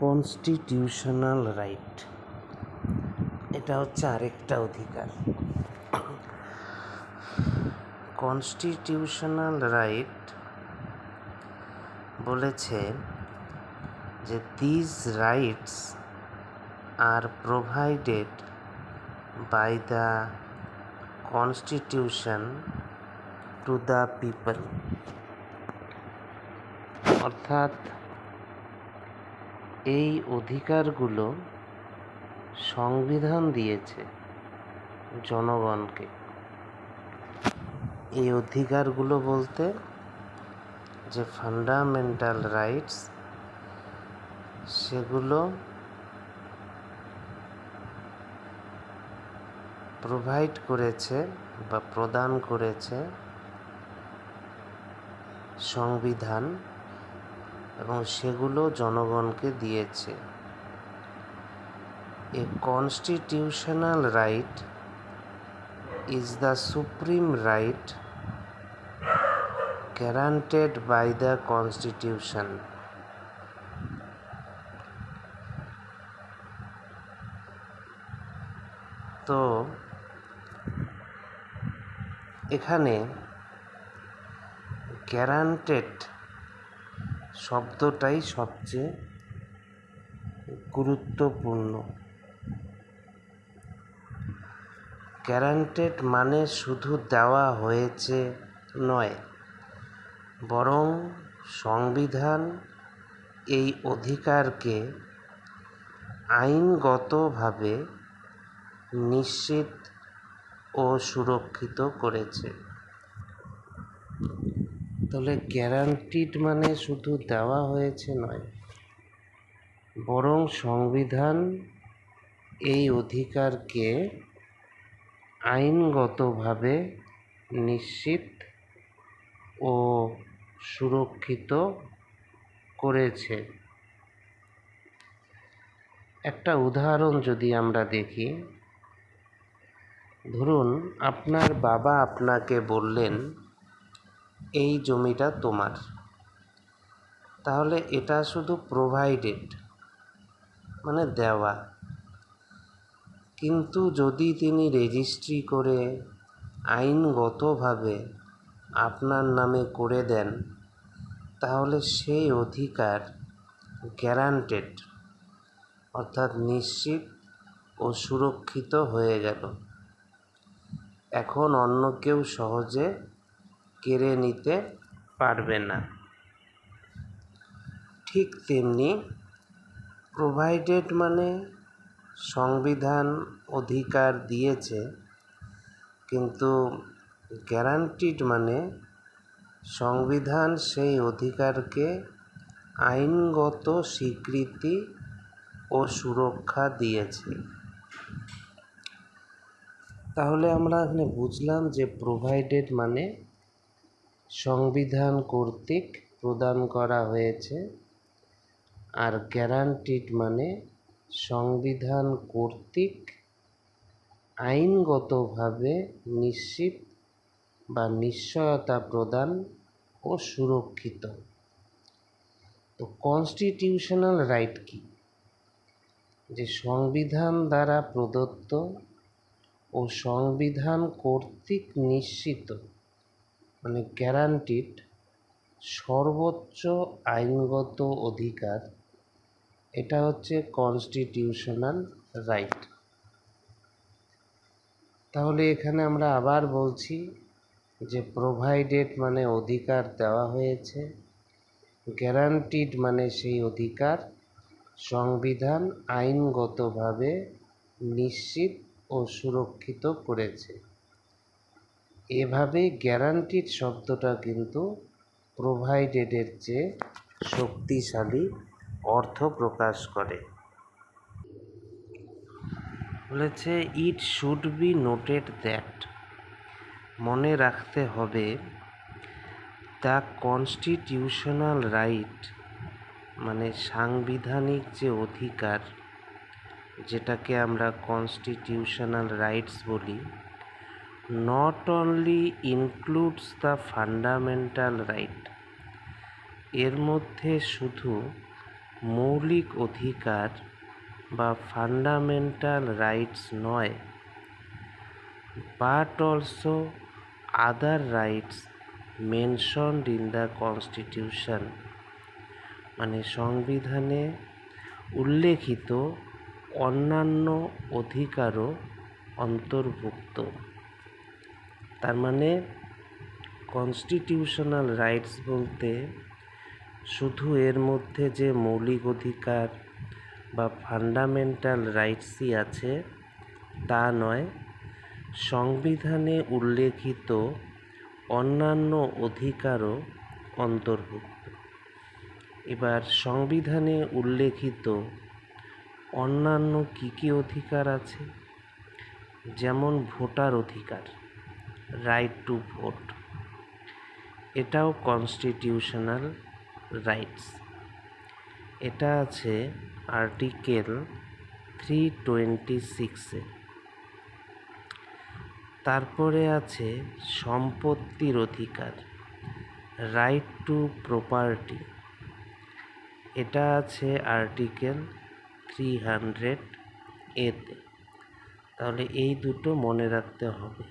Constitutional right, এটা হচ্ছে আরেকটা অধিকার। কনস্টিটিউশনাল রাইট বলেছে যে this rights are provided by the constitution to the people. অর্থাৎ এই অধিকারগুলো সংবিধান দিয়েছে জনগণকে। এই অধিকারগুলো বলতে যে ফান্ডামেন্টাল রাইটস, সেগুলো প্রোভাইড করেছে বা প্রদান করেছে সংবিধান, এবং সেগুলো জনগণকে দিয়েছে। এ constitutional right is the supreme right guaranteed by the Constitution. তো এখানে গ্যারান্টেড শব্দটাই সবচেয়ে গুরুত্বপূর্ণ। গ্যারান্টেড মানে শুধু দেওয়া হয়েছে নয়, বরং সংবিধান এই অধিকারকে আইনগতভাবে নিশ্চিত ও সুরক্ষিত করেছে। তাহলে গ্যারান্টিড মানে শুধু দেওয়া হয়েছে নয়, বরং সংবিধান এই অধিকারকে আইনগতভাবে নিশ্চিত ও সুরক্ষিত করেছে। একটা উদাহরণ যদি আমরা দেখি, ধরুন আপনার বাবা আপনাকে বললেন এই জমিটা তোমার, তাহলে এটা শুধু প্রোভাইডেড মানে দেওয়া। কিন্তু যদি তিনি রেজিস্ট্রি করে আইনগতভাবে আপনার নামে করে দেন, তাহলে সেই অধিকার গ্যারান্টেড, অর্থাৎ নিশ্চিত ও সুরক্ষিত হয়ে গেল। এখন অন্য কেউ সহজে কেড়ে নিতে পারবে না। ঠিক তেমনি প্রোভাইডেড মানে সংবিধান অধিকার দিয়েছে, কিন্তু গ্যারান্টিড মানে সংবিধান সেই অধিকারকে আইনগত স্বীকৃতি ও সুরক্ষা দিয়েছে। তাহলে আমরা এখানে বুঝলাম যে প্রোভাইডেড মানে সংবিধান কর্তৃক প্রদান করা হয়েছে, আর গ্যারান্টিড মানে সংবিধান কর্তৃক আইনগতভাবে নিশ্চিত বা নিশ্চয়তা প্রদান ও সুরক্ষিত। তো কনস্টিটিউশনাল রাইট কি? যে সংবিধান দ্বারা প্রদত্ত ও সংবিধান কর্তৃক নিশ্চিত মানে গ্যারান্টিড সর্বোচ্চ আইনগত অধিকার, এটা হচ্ছে কনস্টিটিউশনাল রাইট। তাহলে এখানে আমরা আবার বলছি যে প্রোভাইডেড মানে অধিকার দেওয়া হয়েছে, গ্যারান্টিড মানে সেই অধিকার সংবিধান আইনগতভাবে নিশ্চিত ও সুরক্ষিত করেছে। এভাবে গ্যারান্টিড শব্দটা কিন্তু প্রোভাইডেডের চেয়ে শক্তিশালী অর্থ প্রকাশ করে। বলেছে it should be noted that, মনে রাখতে হবে, দ্য কনস্টিটিউশনাল রাইট মানে সাংবিধানিক যে অধিকার, যেটাকে আমরা কনস্টিটিউশনাল রাইটস বলি, not only includes the fundamental right, এর মধ্যে শুধু মৌলিক অধিকার বা ফান্ডামেন্টাল রাইটস নয়, but also other rights mentioned in the constitution, মানে সংবিধানে উল্লেখিত অন্যান্য অধিকারও অন্তর্ভুক্ত। তার মানে কনস্টিটিউশনাল রাইটস বলতে শুধু এর মধ্যে যে মৌলিক অধিকার বা ফান্ডামেন্টাল রাইটসই আছে তা নয়, সংবিধানে উল্লেখিত অন্যান্য অধিকারও অন্তর্ভুক্ত। এবার সংবিধানে উল্লেখিত অন্যান্য কী কী অধিকার আছে, যেমন ভোটার অধিকার, রাইট টু ভোট, এটাও কনস্টিটিউশনাল রাইটস। এটা আছে আর্টিকেল 326-এ। তারপরে আছে সম্পত্তির অধিকার, রাইট টু প্রপার্টি, এটা আছে আর্টিকেল 300-এতে। তাহলে এই দুটো মনে রাখতে হবে।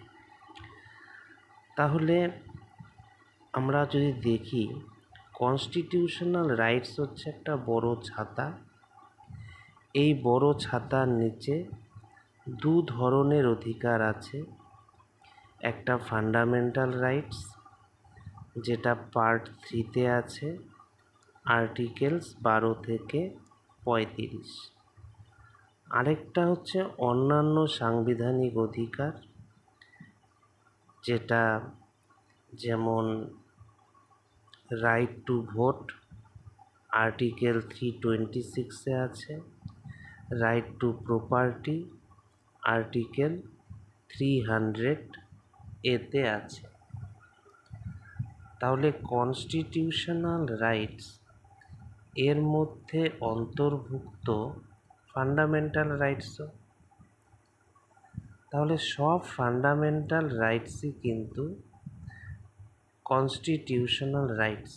তাহলে আমরা যদি দেখি, কনস্টিটিউশনাল রাইটস হচ্ছে একটা বড় ছাতা। এই বড় ছাতার নিচে দু ধরনের অধিকার আছে। একটা ফান্ডামেন্টাল রাইটস, যেটা পার্ট 3-তে আছে, আর্টিকেলস 12 থেকে 35। আরেকটা হচ্ছে অন্যান্য সাংবিধানিক অধিকার, যেটা যেমন রাইট টু ভোট আর্টিকেল 326-এ আছে, রাইট টু প্রপার্টি আর্টিকেল 300-এতে আছে। তাহলে কনস্টিটিউশনাল রাইটস এর মধ্যে অন্তর্ভুক্ত ফান্ডামেন্টাল রাইটসও। তাহলে সব ফান্ডামেন্টাল রাইটসই কিন্তু কনস্টিটিউশনাল রাইটস,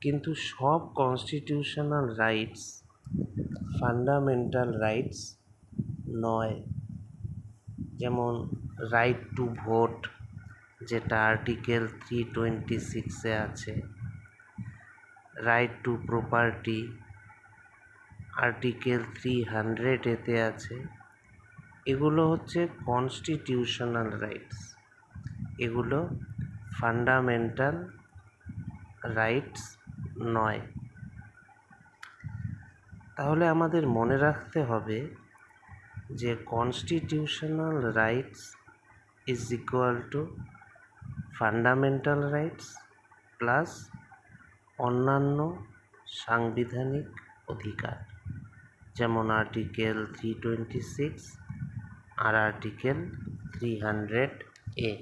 কিন্তু সব কনস্টিটিউশনাল রাইটস ফান্ডামেন্টাল রাইটস নয়। যেমন রাইট টু ভোট, যেটা আর্টিকেল 326-এ আছে, রাইট টু প্রপার্টি আর্টিকেল 300-এতে আছে, এগুলো হচ্ছে কনস্টিটিউশনাল রাইটস, এগুলো ফান্ডামেন্টাল রাইটস নয়। তাহলে আমাদের মনে রাখতে হবে যে constitutional rights is equal to fundamental rights plus অন্যান্য সাংবিধানিক অধিকার, যেমন আর্টিকেল 326 আর আর্টিকেল 300A।